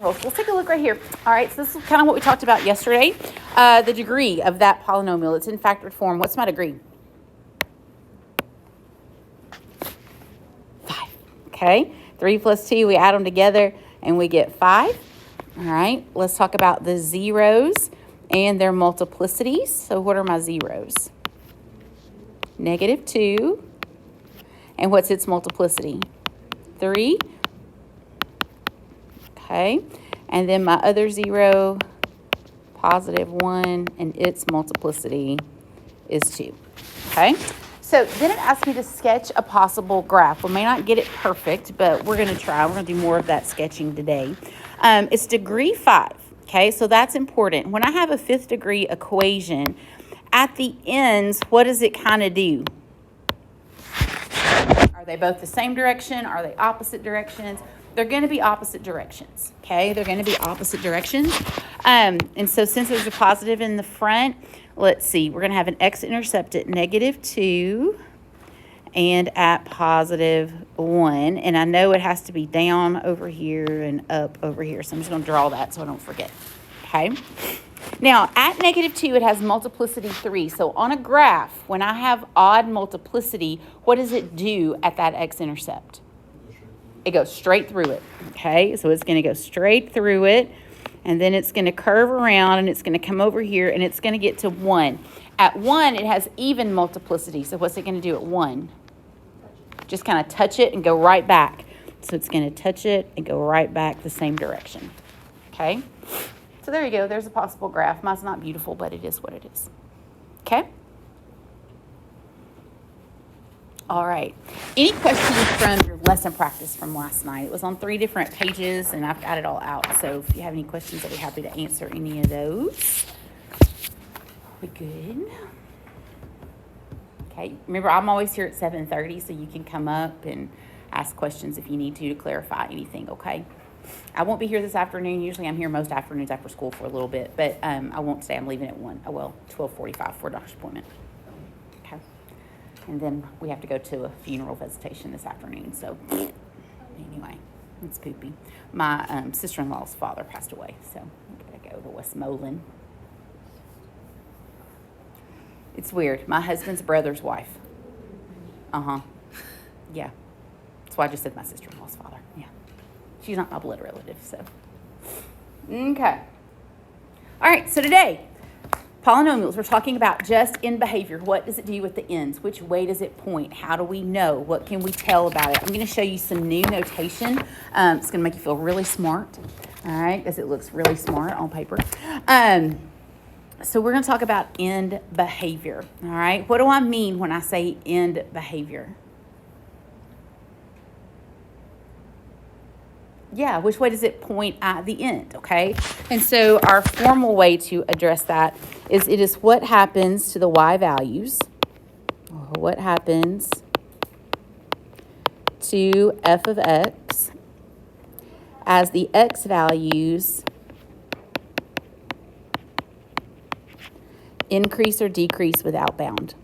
reciprocals. Let's take a look right here. All right, so this is kind of what we talked about yesterday. The degree of that polynomial. It's in factored form. What's my degree? 5. Okay, 3 plus 2, we add them together and we get 5. All right, let's talk about the zeros and their multiplicities. So what are my zeros? -2. And what's its multiplicity? 3. Okay, and then my other 0, +1, and its multiplicity is 2. Okay, so then it asks me to sketch a possible graph. We may not get it perfect, but we're going to try. We're going to do more of that sketching today. It's degree 5. Okay, so that's important. When I have a 5th degree equation, at the ends, what does it kind of do? Are they both the same direction? Are they opposite directions? They're going to be opposite directions, okay? They're going to be opposite directions. And so since there's a positive in the front, let's see. We're going to have an x-intercept at -2 and at +1. And I know it has to be down over here and up over here. So I'm just going to draw that so I don't forget, okay? Now, at -2, it has multiplicity 3. So on a graph, when I have odd multiplicity, what does it do at that x-intercept? It goes straight through it, okay? So it's going to go straight through it, and then it's going to curve around, and it's going to come over here, and it's going to get to 1. At 1, it has even multiplicity. So what's it going to do at 1? Just kind of touch it and go right back. So it's going to touch it and go right back the same direction, okay? So there you go. There's a possible graph. Mine's not beautiful, but it is what it is. Okay? All right. Any questions from your lesson practice from last night? It was on 3 different pages, and I've got it all out. So if you have any questions, I'll be happy to answer any of those. We good? Okay. Remember, I'm always here at 7:30, so you can come up and ask questions if you need to clarify anything, okay? I won't be here this afternoon. Usually I'm here most afternoons after school for a little bit, but I won't stay. I'm leaving at 12:45 for a doctor's appointment. Okay. And then we have to go to a funeral visitation this afternoon. So anyway, it's poopy. My sister-in-law's father passed away, so I gotta go to Westmoreland. It's weird. My husband's brother's wife. Yeah. That's why I just said my sister-in-law's father. Yeah. She's not my blood relative, so. Okay. All right, so today, polynomials, we're talking about just in behavior. What does it do with the ends? Which way does it point? How do we know? What can we tell about it? I'm going to show you some new notation. It's going to make you feel really smart, all right, because it looks really smart on paper. So we're going to talk about end behavior, all right? What do I mean when I say end behavior? Yeah, which way does it point at the end, okay? And so our formal way to address that is it is what happens to the y values, or what happens to f of x as the x values increase or decrease without bound.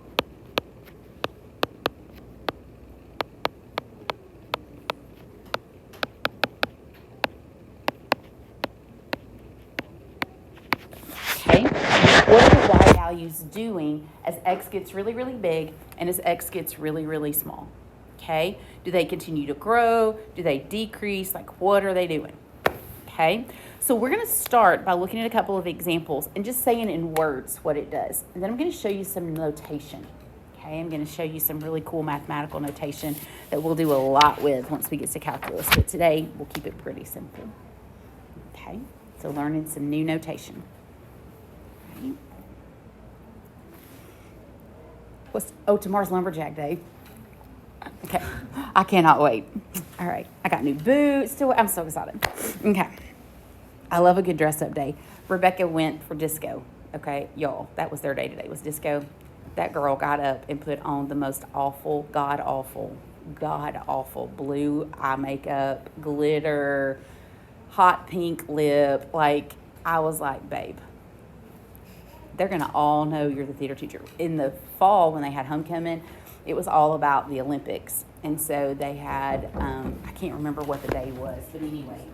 Values doing as x gets really, really big and as x gets really, really small, okay? Do they continue to grow? Do they decrease? Like, what are they doing, okay? So we're going to start by looking at a couple of examples and just saying in words what it does. And then I'm going to show you some notation, okay? I'm going to show you some really cool mathematical notation that we'll do a lot with once we get to calculus. But today, we'll keep it pretty simple, okay? So learning some new notation. Right. Tomorrow's Lumberjack Day. Okay, I cannot wait. All right, I got new boots to wear. I'm so excited. Okay, I love a good dress-up day. Rebecca went for disco. Okay, y'all, that was their day today, was disco. That girl got up and put on the most awful, god-awful blue eye makeup, glitter, hot pink lip. Like, I was like, babe, they're going to all know you're the theater teacher. In the fall, when they had homecoming, it was all about the Olympics. And so they had, I can't remember what the day was, but anyway,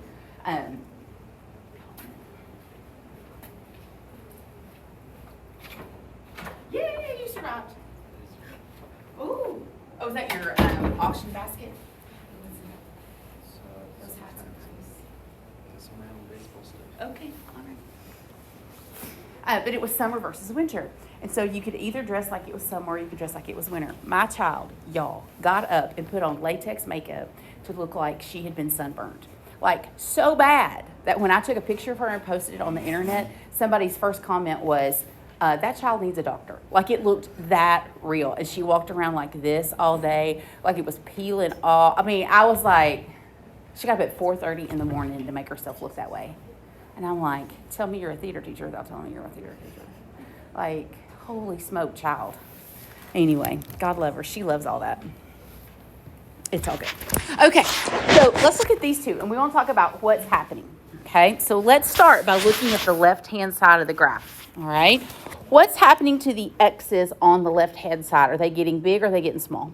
washing basket? Those hats are Some random baseball stuff. nice. Okay, all right. But it was summer versus winter. And so you could either dress like it was summer or you could dress like it was winter. My child, y'all, got up and put on latex makeup to look like she had been sunburned. Like, so bad that when I took a picture of her and posted it on the internet, somebody's first comment was, that child needs a doctor. Like, it looked that real. And she walked around like this all day, like it was peeling off. I mean, I was like, she got up at 4:30 in the morning to make herself look that way. And I'm like, tell me you're a theater teacher without telling me you're a theater teacher. Like, holy smoke, child. Anyway, God love her. She loves all that. It's all good. Okay, so let's look at these two, and we want to talk about what's happening. Okay, so let's start by looking at the left-hand side of the graph. All right, what's happening to the x's on the left-hand side? Are they getting big or are they getting small?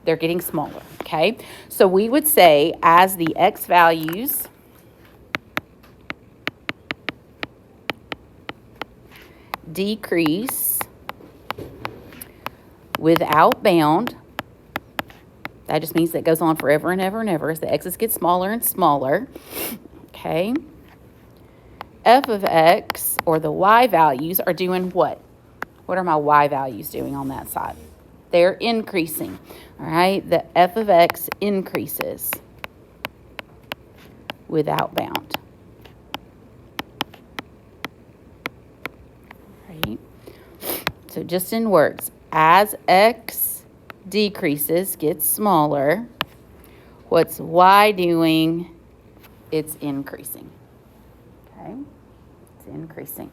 They're getting smaller. Okay, so we would say as the x values decrease without bound, that just means that it goes on forever and ever and ever as the x's get smaller and smaller. Okay. F of x, or the y values, are doing what? What are my y values doing on that side? They're increasing. All right. The f of x increases without bound. Right. So just in words, as x decreases, gets smaller, what's y doing? It's increasing. Okay, it's increasing.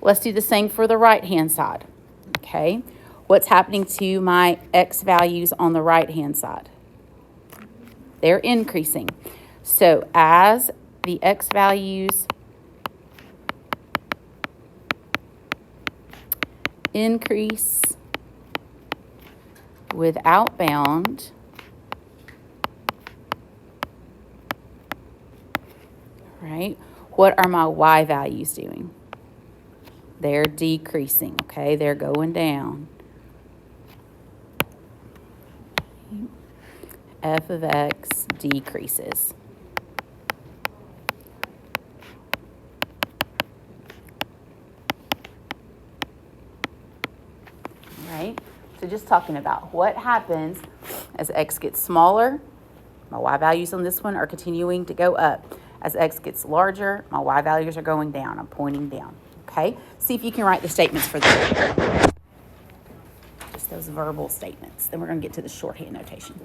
Let's do the same for the right-hand side. Okay, what's happening to my x values on the right-hand side? They're increasing. So as the x values increase without bound, right? What are my y values doing? They're decreasing, okay? They're going down. F of x decreases. Right? So just talking about what happens as x gets smaller, my y values on this one are continuing to go up. As x gets larger, my y values are going down. I'm pointing down. Okay? See if you can write the statements for this. Just those verbal statements. Then we're going to get to the shorthand notation.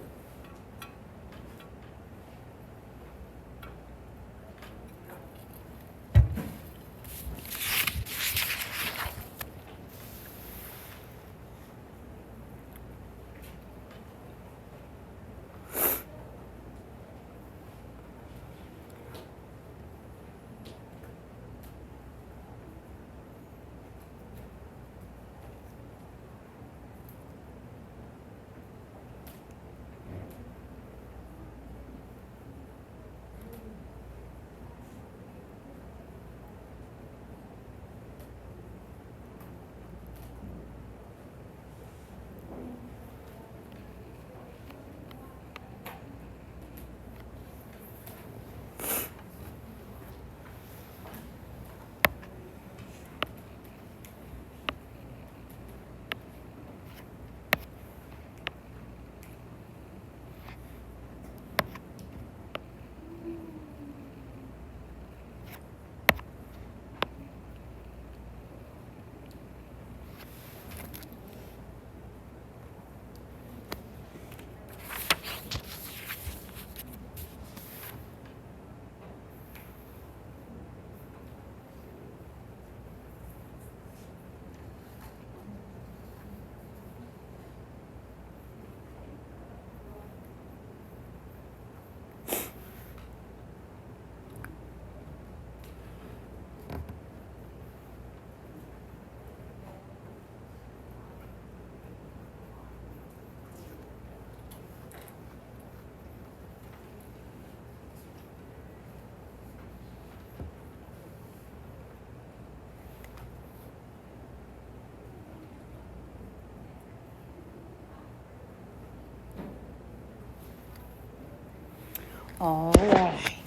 All right.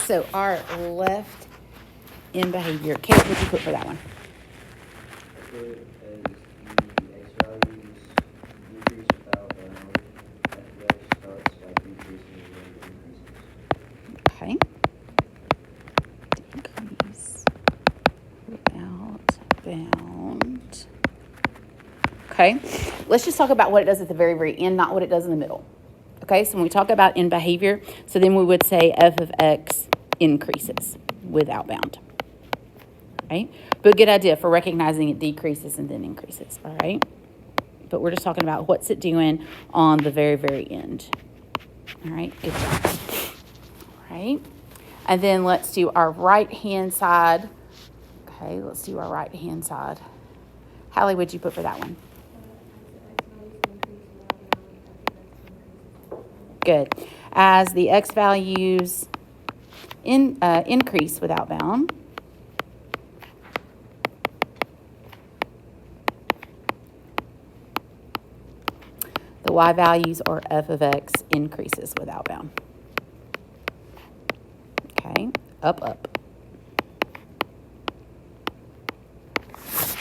So our left in behavior. Kate, what did you put for that one? As the x values decrease without bound, f(x) starts by decreasing and then increases. Okay. Decrease without bound. Okay. Let's just talk about what it does at the very, very end, not what it does in the middle. Okay. So when we talk about in behavior, so then we would say f of x increases without bound. Right? But good idea for recognizing it decreases and then increases. All right. But we're just talking about what's it doing on the very, very end. All right. Good job. All right. And then let's do our right-hand side. Okay, let's do our right-hand side. Hallie, what'd you put for that one? Good. As the x values increase without bound, the y values or f of x increases without bound. Okay, up.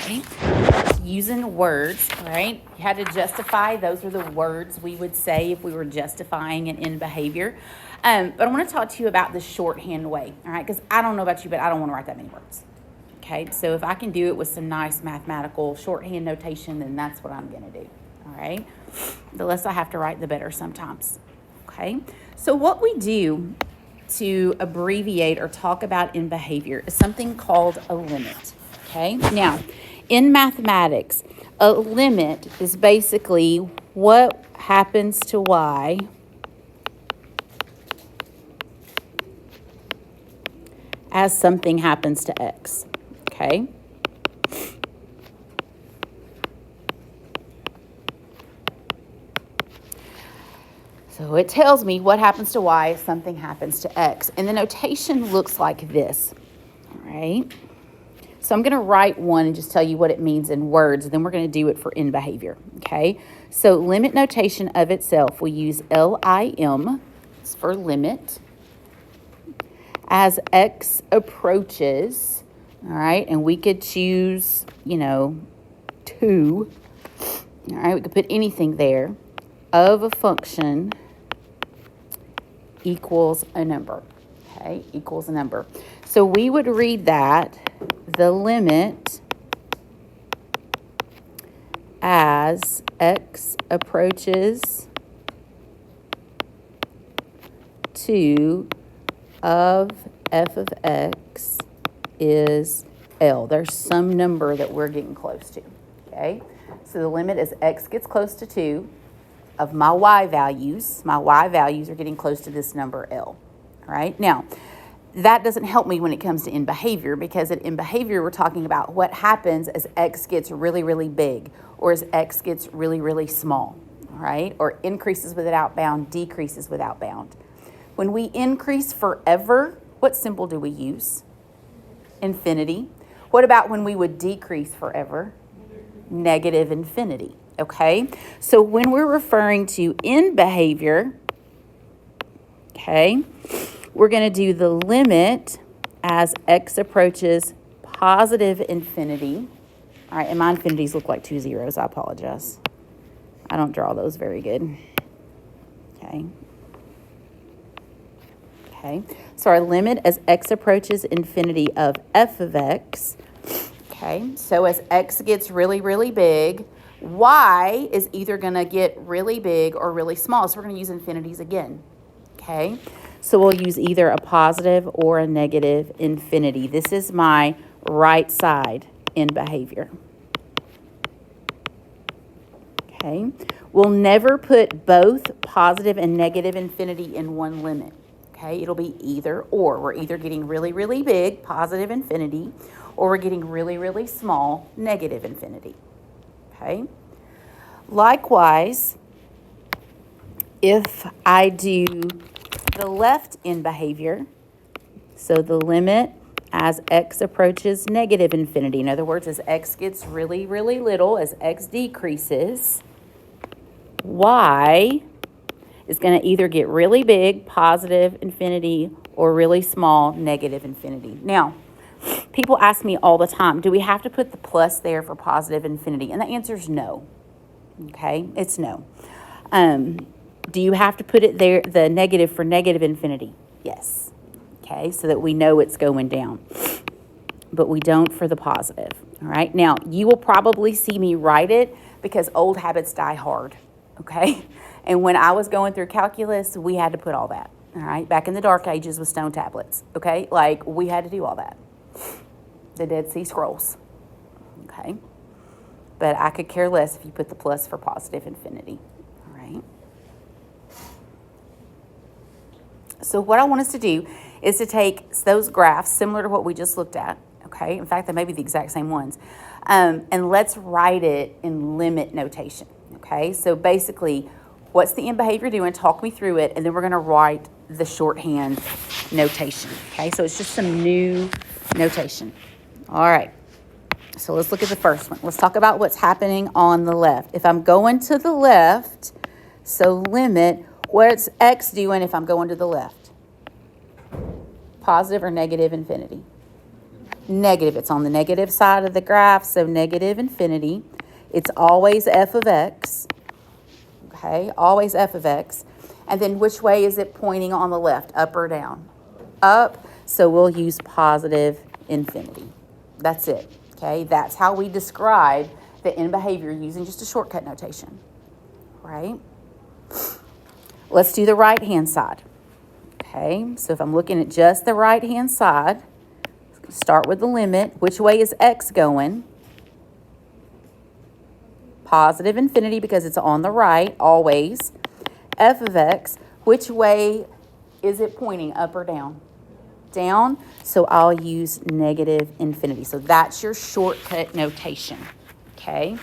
Okay, using words, right? You had to justify. Those are the words we would say if we were justifying an in behavior. But I want to talk to you about the shorthand way, all right? Because I don't know about you, but I don't want to write that many words. Okay, so if I can do it with some nice mathematical shorthand notation, then that's what I'm going to do, all right? The less I have to write, the better sometimes, okay? So what we do to abbreviate or talk about in behavior is something called a limit, okay? Now, in mathematics, a limit is basically what happens to y as something happens to x, okay? So it tells me what happens to y if something happens to x. And the notation looks like this, all right? So I'm going to write one and just tell you what it means in words, and then we're going to do it for in behavior, okay? So limit notation of itself, we use LIM, it's for limit, as x approaches, all right? And we could choose, 2, all right? We could put anything there, of a function equals a number, okay? Equals a number. So we would read that the limit as x approaches to of f of x is L. There's some number that we're getting close to, okay? So the limit as x gets close to 2 of my y values are getting close to this number L, all right? Now, that doesn't help me when it comes to in behavior, because in behavior, we're talking about what happens as x gets really, really big, or as x gets really, really small, all right? Or increases without bound, decreases without bound. When we increase forever, what symbol do we use? Infinity. What about when we would decrease forever? Negative infinity, okay? So when we're referring to in behavior, okay, we're going to do the limit as x approaches positive infinity. All right, and my infinities look like 2 zeros. I apologize. I don't draw those very good. Okay. Okay, so our limit as x approaches infinity of f of x. Okay, so as x gets really, really big, y is either going to get really big or really small. So we're going to use infinities again. Okay, so we'll use either a positive or a negative infinity. This is my right side in behavior. Okay, we'll never put both positive and negative infinity in one limit. Okay, it'll be either or. We're either getting really, really big, positive infinity, or we're getting really, really small, negative infinity. Okay, likewise, if I do the left in behavior, so the limit as x approaches negative infinity, in other words, as x gets really, really little, as x decreases, y is going to either get really big, positive infinity, or really small, negative infinity. Now, people ask me all the time, do we have to put the plus there for positive infinity? And the answer is no. Okay, it's no. Do you have to put it there, the negative for negative infinity? Yes. Okay, so that we know it's going down. But we don't for the positive. All right, now you will probably see me write it because old habits die hard. Okay, and when I was going through calculus, we had to put all that. All right, back in the dark ages with stone tablets. Okay, like we had to do all that. The Dead Sea Scrolls. Okay, but I could care less if you put the plus for positive infinity. All right. So what I want us to do is to take those graphs similar to what we just looked at. Okay, in fact, they may be the exact same ones. And let's write it in limit notation. Okay, so basically, what's the end behavior doing? Talk me through it, and then we're going to write the shorthand notation. Okay, so it's just some new notation. All right, so let's look at the first one. Let's talk about what's happening on the left. If I'm going to the left, so limit, what's x doing if I'm going to the left? Positive or negative infinity? Negative. It's on the negative side of the graph, so negative infinity. It's always f of x. Okay, always f of x. And then which way is it pointing on the left, up or down? Up, so we'll use positive infinity. That's it. Okay, that's how we describe the end behavior using just a shortcut notation. Right? Let's do the right-hand side. Okay, so if I'm looking at just the right-hand side, start with the limit. Which way is x going? Positive infinity because it's on the right, always. F of x, which way is it pointing, up or down? Down, so I'll use negative infinity. So that's your shortcut notation, okay?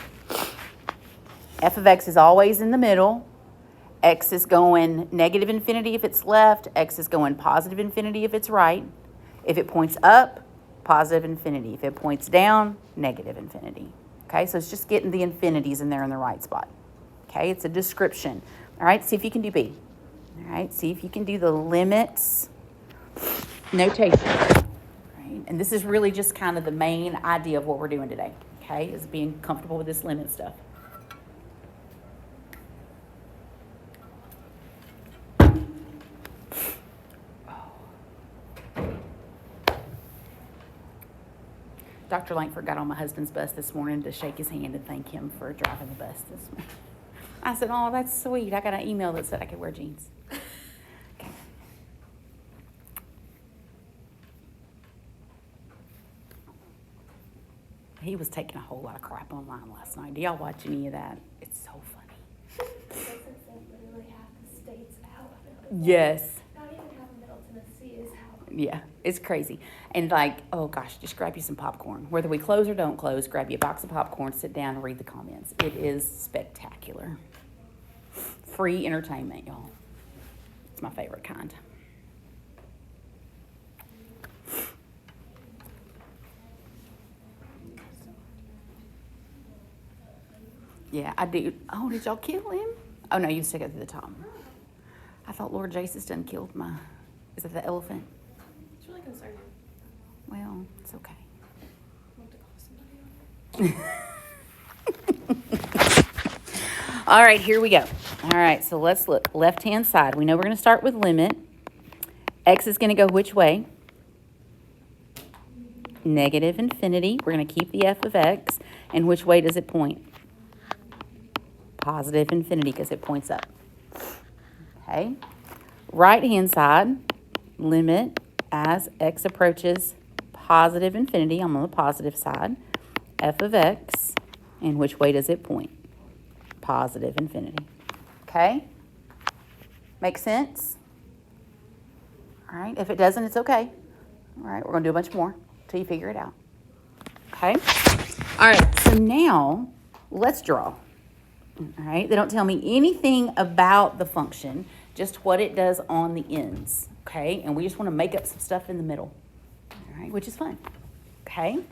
F of x is always in the middle. X is going negative infinity if it's left. X is going positive infinity if it's right. If it points up, positive infinity. If it points down, negative infinity. Okay, so it's just getting the infinities in there in the right spot. Okay, it's a description. All right, see if you can do B. All right, see if you can do the limits notation. Right, and this is really just kind of the main idea of what we're doing today. Okay, is being comfortable with this limit stuff. Dr. Langford got on my husband's bus this morning to shake his hand and thank him for driving the bus this morning. I said, oh, that's sweet. I got an email that said I could wear jeans. Okay. He was taking a whole lot of crap online last night. Do y'all watch any of that? It's so funny. Literally half the state's out. Yes. Not even half of Middle Tennessee is out. Yeah, it's crazy. And like, oh gosh, just grab you some popcorn. Whether we close or don't close, grab you a box of popcorn, sit down and read the comments. It is spectacular. Free entertainment, y'all. It's my favorite kind. Yeah, I do. Oh, did y'all kill him? Oh no, you stick it to the top. I thought Lord Jesus done killed my, is it the elephant? It's really concerning. Well, it's okay. I want to call somebody. All right, here we go. All right, so let's look. Left-hand side. We know we're going to start with limit. X is going to go which way? Negative infinity. We're going to keep the f of x. And which way does it point? Positive infinity because it points up. Okay. Right-hand side, limit as x approaches positive infinity. I'm on the positive side. F of x. And which way does it point? Positive infinity. Okay? Make sense? All right. If it doesn't, it's okay. All right. We're going to do a bunch more until you figure it out. Okay? All right. So now, let's draw. All right. They don't tell me anything about the function, just what it does on the ends. Okay? And we just want to make up some stuff in the middle. All right. Which is fun. Okay?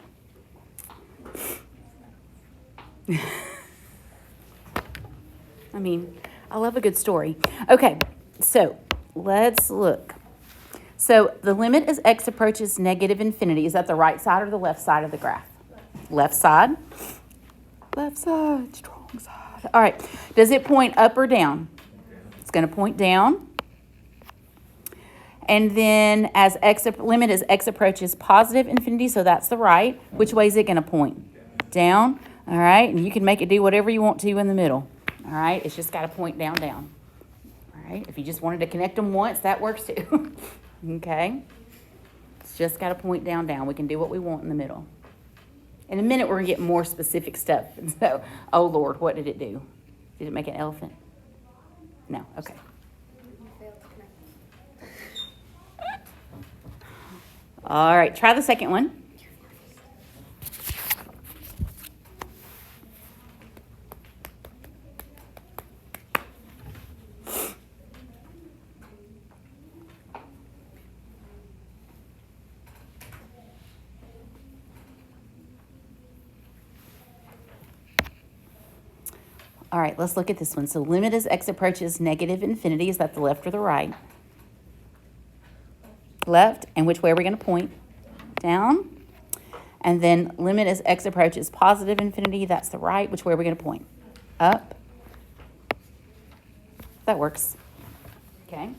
I mean, I love a good story. Okay, so let's look. So the limit as x approaches negative infinity. Is that the right side or the left side of the graph? Left side. Left side, strong side. All right. Does it point up or down? It's going to point down. And then as limit as x approaches positive infinity, so that's the right. Which way is it going to point? Down. All right. And you can make it do whatever you want to in the middle. All right. It's just got to point down, down. All right. If you just wanted to connect them once, that works too. Okay. It's just got to point down, down. We can do what we want in the middle. In a minute, we're going to get more specific stuff. And so, oh, Lord, what did it do? Did it make an elephant? No. Okay. You failed to connect. All right. Try the second one. All right, let's look at this one. So limit as x approaches negative infinity. Is that the left or the right? Left. And which way are we going to point? Down. And then limit as x approaches positive infinity. That's the right. Which way are we going to point? Up. That works. Okay.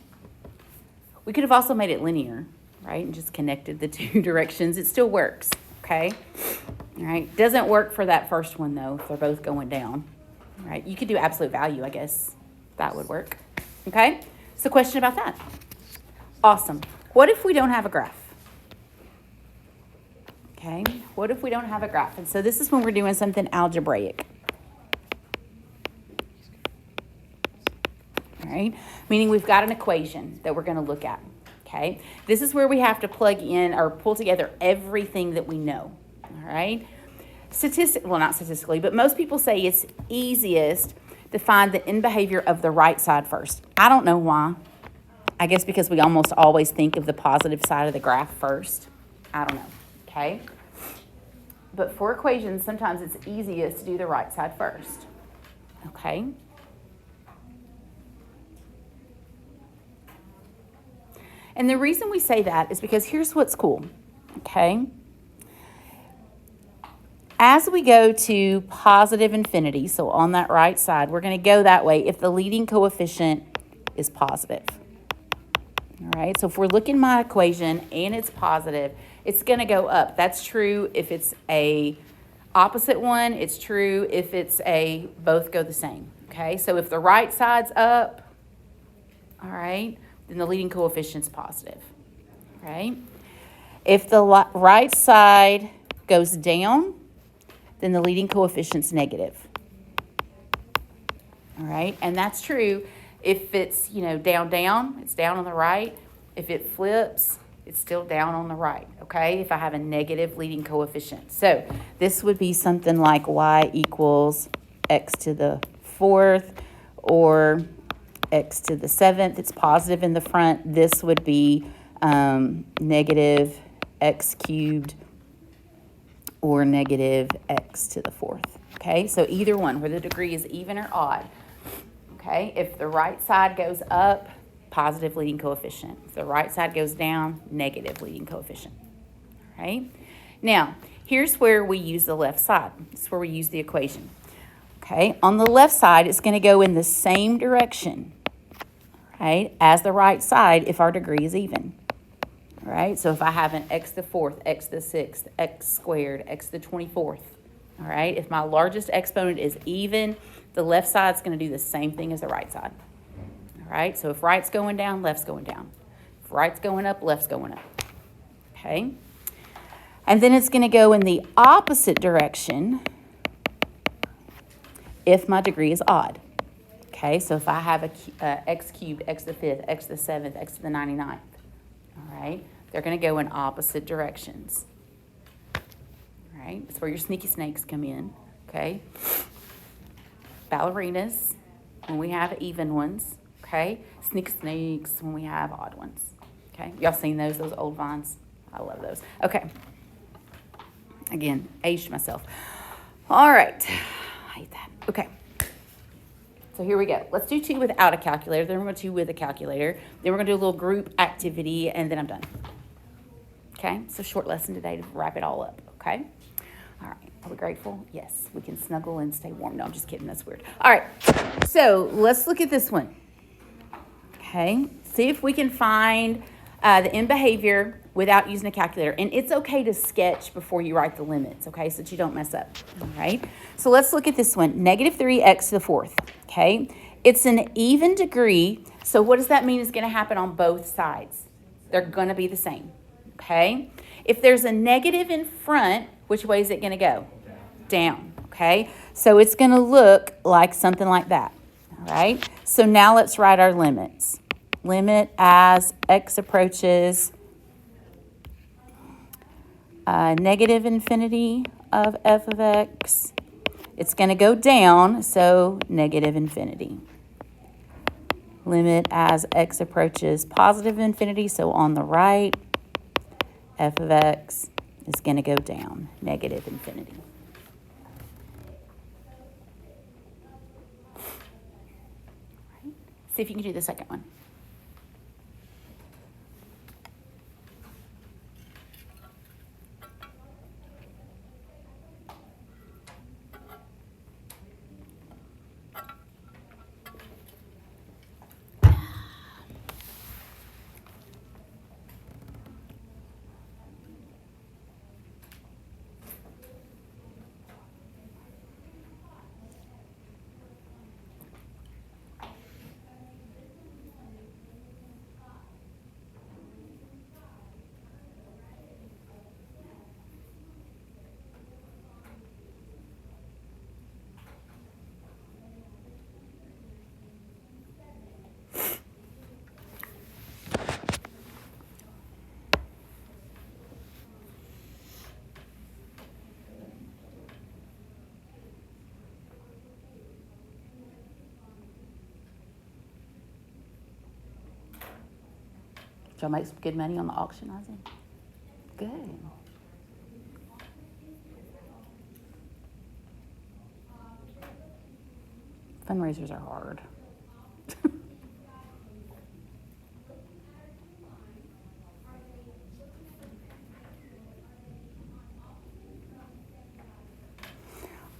We could have also made it linear, right? And just connected the two directions. It still works. Okay. All right. Doesn't work for that first one, though, if they're both going down. Right, you could do absolute value, I guess. That would work. Okay, so question about that. Awesome. What if we don't have a graph? Okay, what if we don't have a graph? And so this is when we're doing something algebraic. All right, meaning we've got an equation that we're going to look at. Okay, this is where we have to plug in or pull together everything that we know. All right. Well, not statistically, but most people say it's easiest to find the end behavior of the right side first. I don't know why. I guess because we almost always think of the positive side of the graph first. I don't know, okay? But for equations, sometimes it's easiest to do the right side first, okay? And the reason we say that is because here's what's cool, okay? As we go to positive infinity, so on that right side, we're going to go that way if the leading coefficient is positive. All right, so if we're looking at my equation and it's positive, it's going to go up. That's true if it's a opposite one. It's true if it's a both go the same. Okay, so if the right side's up, all right, then the leading coefficient's positive. Right? If the right side goes down, then the leading coefficient's negative. All right, and that's true if it's, down, down, it's down on the right. If it flips, it's still down on the right, okay, if I have a negative leading coefficient. So this would be something like y equals x to the 4th or x to the 7th. It's positive in the front. This would be negative x cubed or negative x to the 4th, okay? So either one, where the degree is even or odd, okay? If the right side goes up, positive leading coefficient. If the right side goes down, negative leading coefficient, all right? Now, here's where we use the left side. This is where we use the equation, okay? On the left side, it's going to go in the same direction, right, as the right side if our degree is even. All right, so if I have an x to the 4th, x to the 6th, x squared, x to the 24th, all right, if my largest exponent is even, the left side's going to do the same thing as the right side. All right, so if right's going down, left's going down. If right's going up, left's going up. Okay, and then it's going to go in the opposite direction if my degree is odd. Okay, so if I have a x cubed, x to the 5th, x to the 7th, x to the 99th, all right, they're going to go in opposite directions. All right, that's where your sneaky snakes come in, okay? Ballerinas, when we have even ones, okay? Sneaky snakes when we have odd ones, okay? Y'all seen those old vines? I love those. Okay. Again, aged myself. All right. I hate that. Okay. So here we go. Let's do 2 without a calculator. Then we're going to do 2 with a calculator. Then we're going to do a little group activity, and then I'm done. Okay? So short lesson today to wrap it all up. Okay? All right. Are we grateful? Yes. We can snuggle and stay warm. No, I'm just kidding. That's weird. All right. So let's look at this one. Okay? See if we can find the end behavior without using a calculator. And it's okay to sketch before you write the limits, okay, so that you don't mess up, all right? So let's look at this one, negative 3x to the 4th, okay? It's an even degree, so what does that mean is going to happen on both sides? They're going to be the same, okay? If there's a negative in front, which way is it going to go? Down, okay? So it's going to look like something like that, all right? So now let's write our limits. Limit as x approaches negative infinity of f of x. It's going to go down, so negative infinity. Limit as x approaches positive infinity, so on the right, f of x is going to go down, negative infinity. Right. See if you can do the second one. Did y'all make some good money on the auction, Isaac? Good. Fundraisers are hard.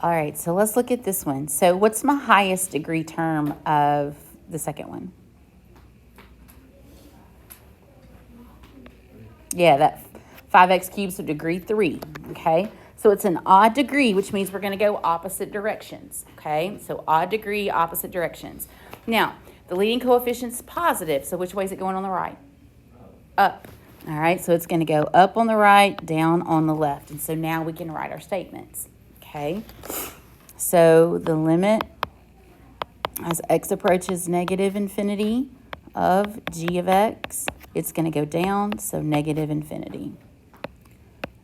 All right, so let's look at this one. So what's my highest degree term of the second one? Yeah, that 5x cubed, so degree 3, okay? So it's an odd degree, which means we're going to go opposite directions, okay? So odd degree, opposite directions. Now, the leading coefficient's positive, so which way is it going on the right? Up. All right, so it's going to go up on the right, down on the left. And so now we can write our statements, okay? So the limit as x approaches negative infinity of g of x, it's going to go down, so negative infinity.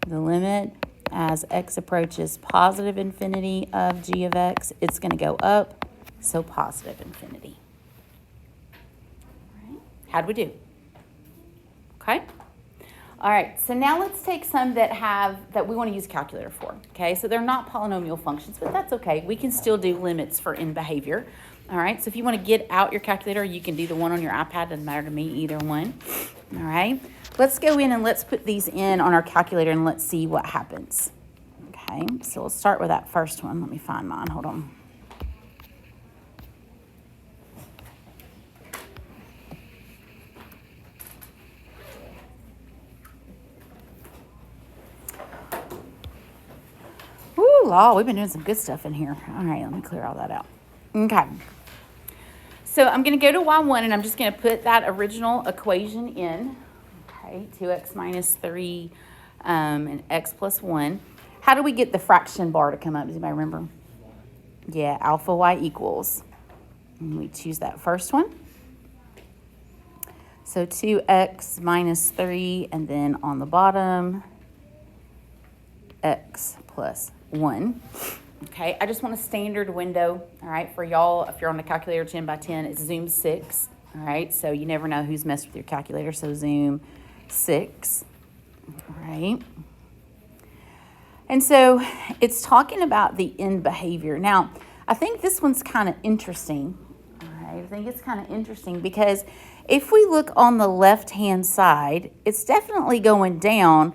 The limit as x approaches positive infinity of g of x, it's going to go up, so positive infinity. All right. How'd we do? Okay. All right, so now let's take some that we want to use a calculator for, okay? So they're not polynomial functions, but that's okay. We can still do limits for end behavior. All right, so if you want to get out your calculator, you can do the one on your iPad. Doesn't matter to me, either one. All right, let's go in and let's put these in on our calculator and let's see what happens. Okay, so we'll start with that first one. Let me find mine. Hold on. Ooh, law, we've been doing some good stuff in here. All right, let me clear all that out. Okay. So I'm going to go to y1, and I'm just going to put that original equation in. Okay, 2x minus 3 and x plus 1. How do we get the fraction bar to come up? Does anybody remember? Yeah, alpha y equals. And we choose that first one. So 2x minus 3, and then on the bottom, x plus 1. Okay, I just want a standard window, all right, for y'all. If you're on a calculator 10 by 10, it's zoom 6, all right? So you never know who's messed with your calculator, so zoom 6, all right? And so it's talking about the end behavior. Now, I think this one's kind of interesting, right? I think it's kind of interesting because if we look on the left-hand side, it's definitely going down,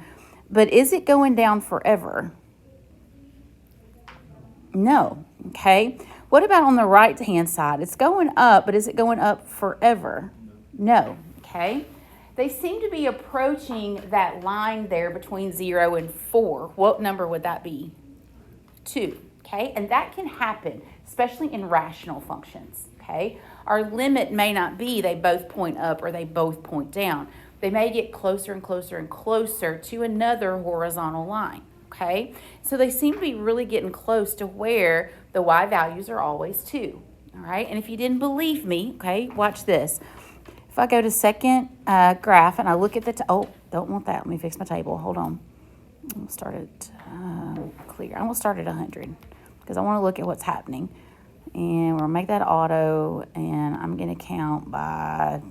but is it going down forever? No, okay? What about on the right-hand side? It's going up, but is it going up forever? No, okay? They seem to be approaching that line there between 0 and 4. What number would that be? 2, okay? And that can happen, especially in rational functions, okay? Our limit may not be they both point up or they both point down. They may get closer and closer and closer to another horizontal line, okay? So they seem to be really getting close to where the y values are always 2, all right? And if you didn't believe me, okay, watch this. If I go to second graph and I look at the, oh, don't want that. Let me fix my table. Hold on. I'm going to start it clear. I'm going to start at 100 because I want to look at what's happening. And we're going to make that auto, and I'm going to count by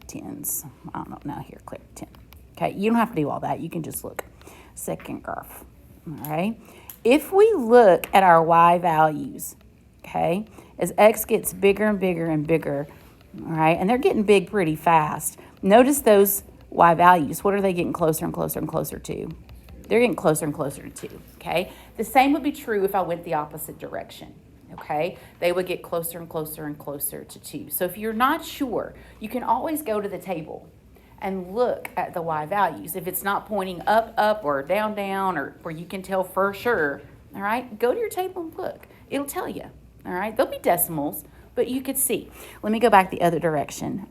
tens. I don't know. Now here, click 10. Okay, you don't have to do all that. You can just look. Second graph. All right. If we look at our y values, okay, as x gets bigger and bigger and bigger, all right, and they're getting big pretty fast. Notice those y values. What are they getting closer and closer and closer to? They're getting closer and closer to 2, okay? The same would be true if I went the opposite direction, okay? They would get closer and closer and closer to 2. So if you're not sure, you can always go to the table and look at the y values. If it's not pointing up, up, or down, down, or where you can tell for sure, all right, go to your table and look. It'll tell you, all right? There'll be decimals, but you could see. Let me go back the other direction.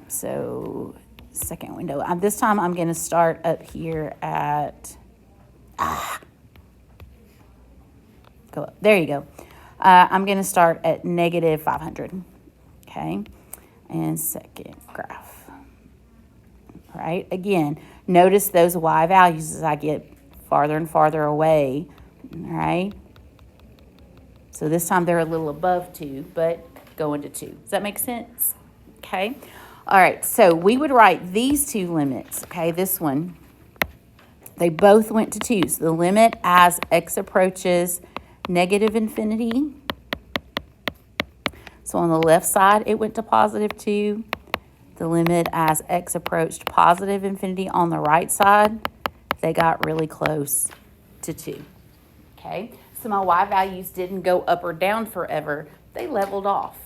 So second window. This time I'm going to start up here at, go up. There you go. I'm going to start at negative 500, okay? And second graph. All right, again, notice those y values as I get farther and farther away, all right? So this time they're a little above 2, but going to 2. Does that make sense? Okay. All right, so we would write these two limits, okay? This one, they both went to 2. So the limit as x approaches negative infinity. So on the left side, it went to positive 2. The limit as x approached positive infinity on the right side, they got really close to 2, okay? So my y values didn't go up or down forever. They leveled off,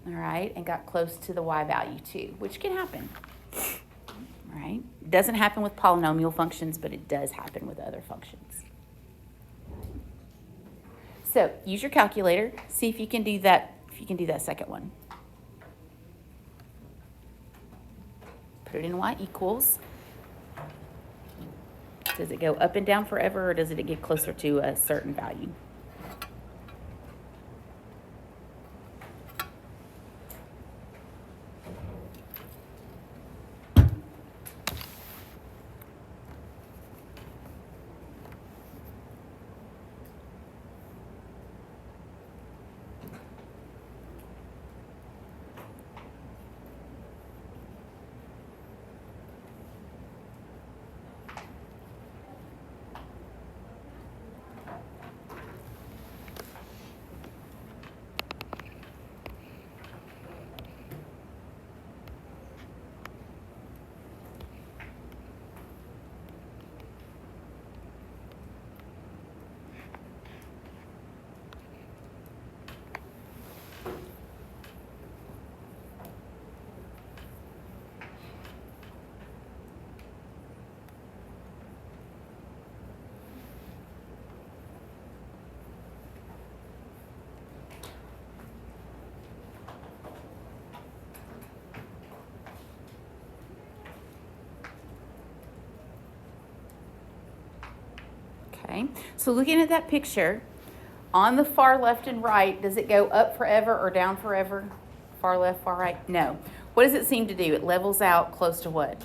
all right, and got close to the y value too, which can happen, all right? It doesn't happen with polynomial functions, but it does happen with other functions. So use your calculator. See if you can do that. If you can do that second one. Put it in y equals. Does it go up and down forever, or does it get closer to a certain value? Okay, so looking at that picture, on the far left and right, does it go up forever or down forever? Far left, far right? No. What does it seem to do? It levels out close to what?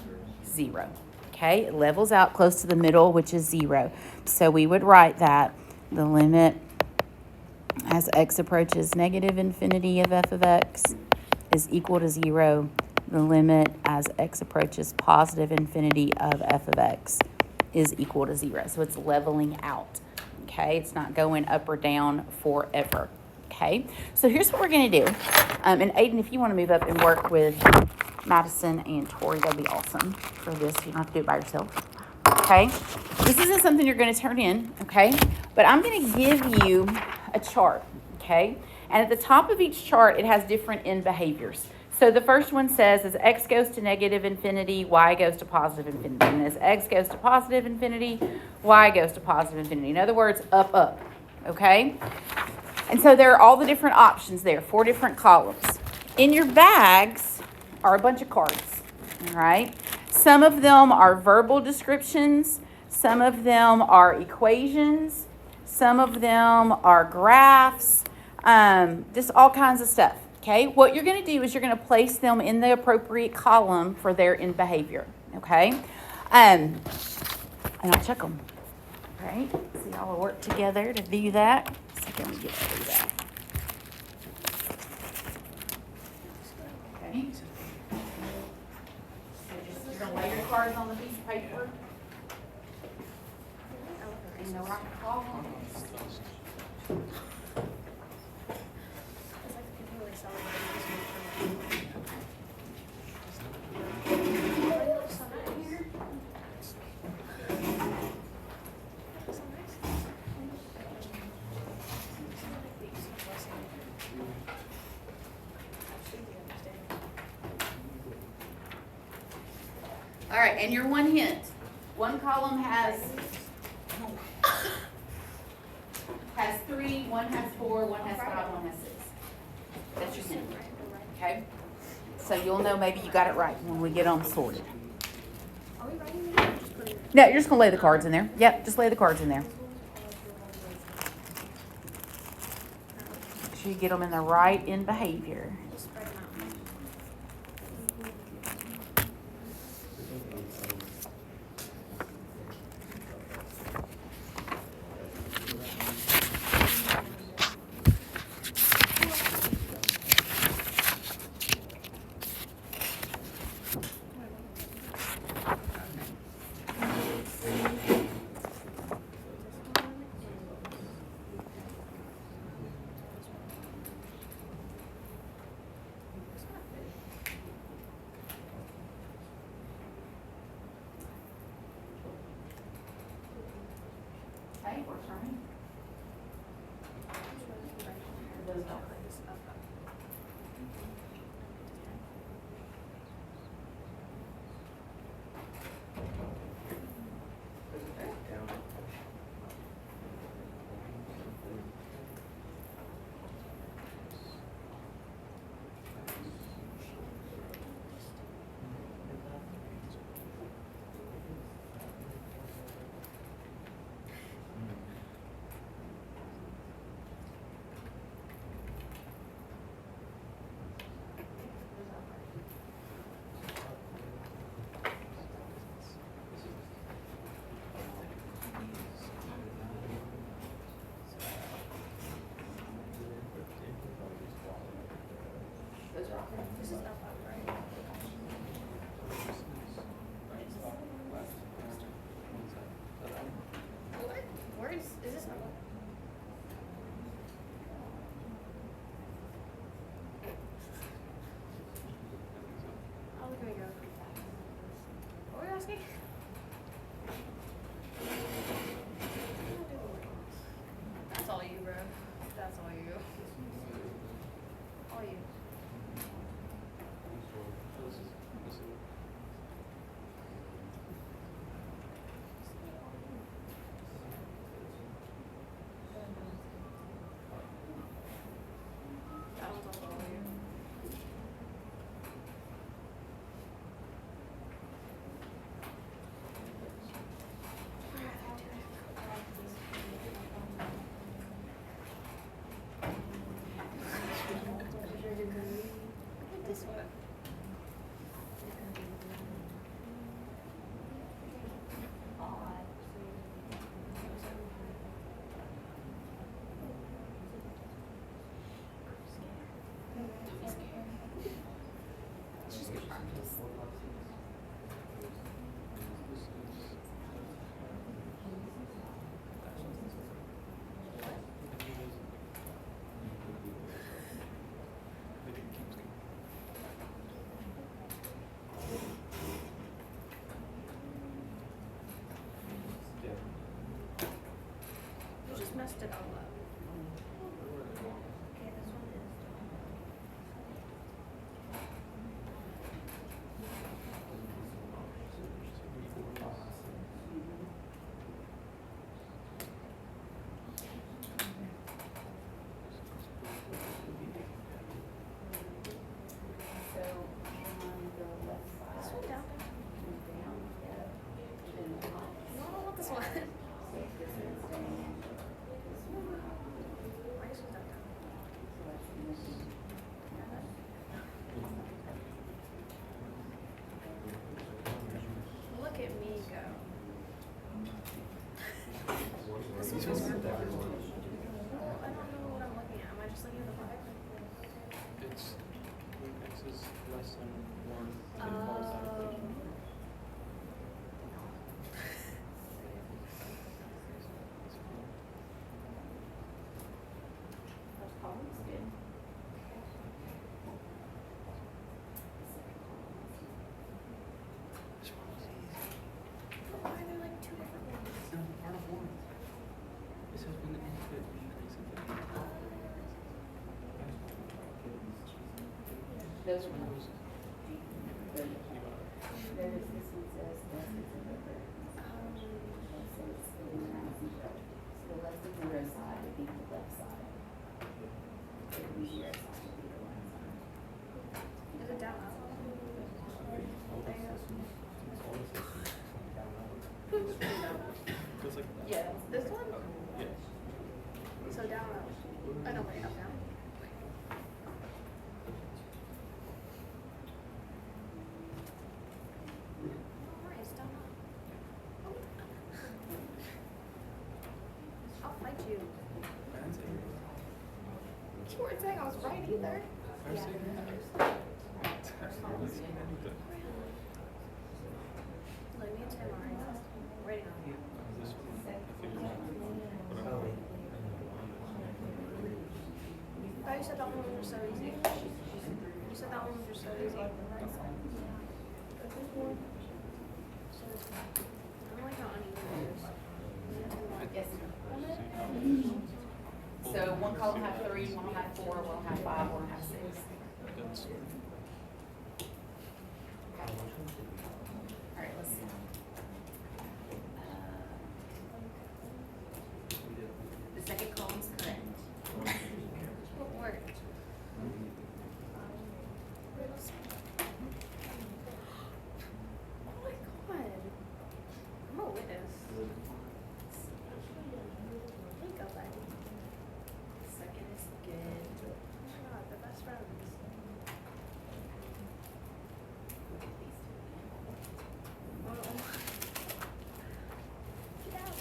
0. Okay, it levels out close to the middle, which is 0. So we would write that the limit as x approaches negative infinity of f of x is equal to 0. The limit as x approaches positive infinity of f of x is equal to 0. So it's leveling out, okay? It's not going up or down forever, Okay, so here's what we're going to do. And Aiden, if you want to move up and work with Madison and Tori, that'd be awesome for this. You don't have to do it by yourself. Okay, this isn't something you're going to turn in, okay? But I'm going to give you a chart, okay? And at the top of each chart, it has different end behaviors. So the first one says, as x goes to negative infinity, y goes to positive infinity. And as x goes to positive infinity, y goes to positive infinity. In other words, up, up, okay? And so there are all the different options there, 4 different columns. In your bags are a bunch of cards, all right? Some of them are verbal descriptions. Some of them are equations. Some of them are graphs, just all kinds of stuff. Okay, what you're going to do is you're going to place them in the appropriate column for their end behavior. Okay, and I'll check them. All right, so y'all will work together to do that. So let me get through that. Okay, so just you're going to lay your cards on the piece of paper. And no rock and call. All right, and your one hint. One column has 3, one has 4, one has 5, one has 6. That's your hint. Okay? So you'll know maybe you got it right when we get them sorted. Are we writing them? Just putting it. No, you're just gonna lay the cards in there. Yep, just lay the cards in there. Make sure you get them in the right end behavior. Just spread them out. Okay, works for me. Those don't. Those are all. This is up, right? What? Where is this up? Oh, look at me go. What were you asking? That's all you, bro. That's all you. All you. That one's also all you. Those are numbers. There's, this one says, less than zero. So it's the less than zero side would be the left side. It would be zero side would be the right side. Is it down? Yeah. This one? Yeah. So down. I know, wait, up down. Alright, it's down. I'll fight you. You weren't saying I was right either. Like me and Tim are waiting on you. I thought you said that one was so easy. You said that one was just so easy. I don't like how uneven it is. Yes. So one column have 3, one will have 4, one will have 5, one will have 6. All right, let's see. The second column's correct. What word? Oh my god. I'm a witness. Think of that. Second is good. Oh my god, the best friends. Oh. Get out.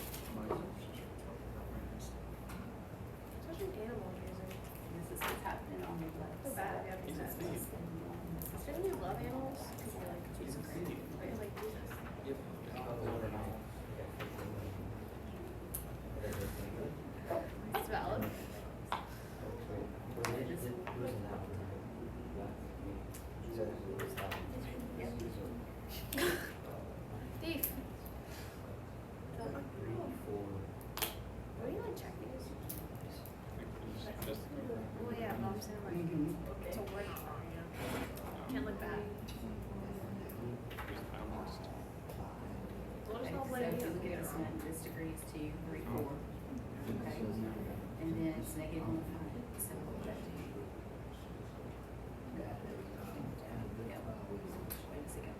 Such an animal user. This is what's happening on the left So side. bad, yeah, makes sense. Shouldn't you love animals? Because you're like Jesus Christ. Right? You're like Jesus. That's valid. Thief. What do you like check these? Well, yeah, but I'm saying like, it's a word not wrong, you know? Can't look bad. Well, Okay, there's no so way if to you look at this one, this degree is 2, 3, 4. Okay. And then it's negative 1, 5. So what would that do? Yep. Wait a second.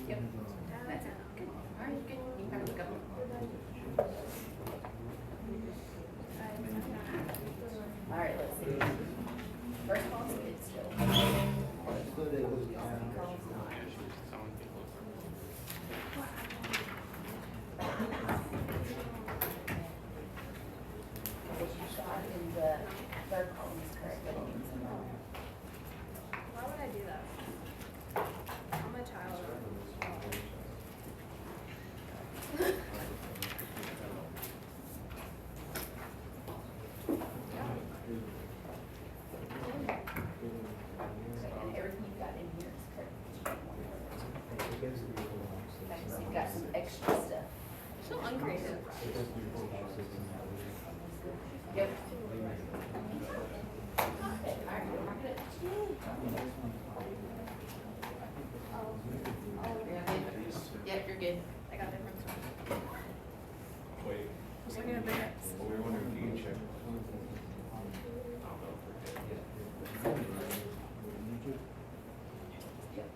Yep. That's it. Good. All right, good. You can have a look up. All right, let's see. First column's good still. Second column's not. What you shot in the third column is correct, but it needs some more. Why would I do that? I'm a child. And everything you've got in here is correct. Okay, so you've got some extra stuff. So uncreative. Yep. Okay, all right, mark it. You're good? Yep, you're good. I got different stuff. Wait. I was looking at the next. We were wondering if you can check. Yep.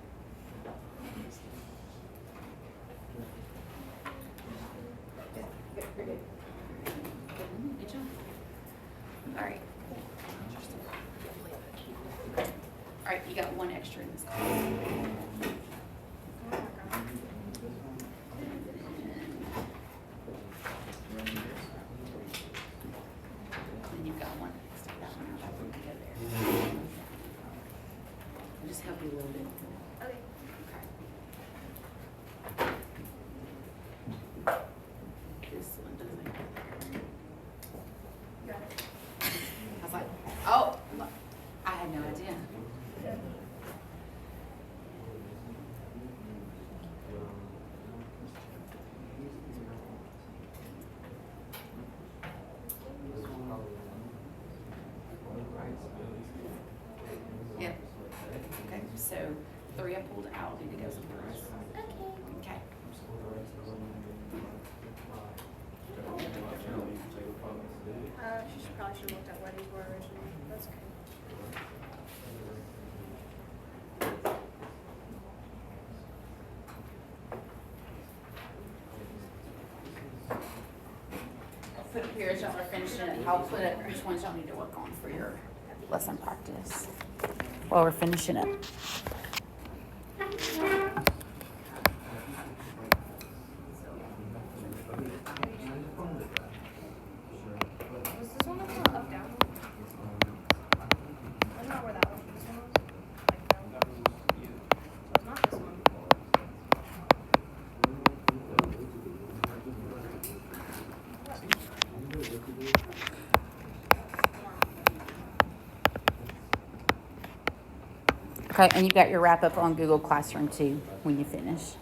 Good, you're good. Good job. All right. All right, you got one extra in this column. And you've got one. Stick that one out. That one can go there. I'll just help you a little bit. Okay. This one doesn't go there. Got it. I was like, oh, I had no idea. put up here as y'all are finishing it, I'll put up which ones y'all need to work on for your lesson practice while we're finishing up. Was this one up down? That's not where that one. This one was. Like down. So it's not this one. Okay, and you got your wrap up on Google Classroom too when you finish.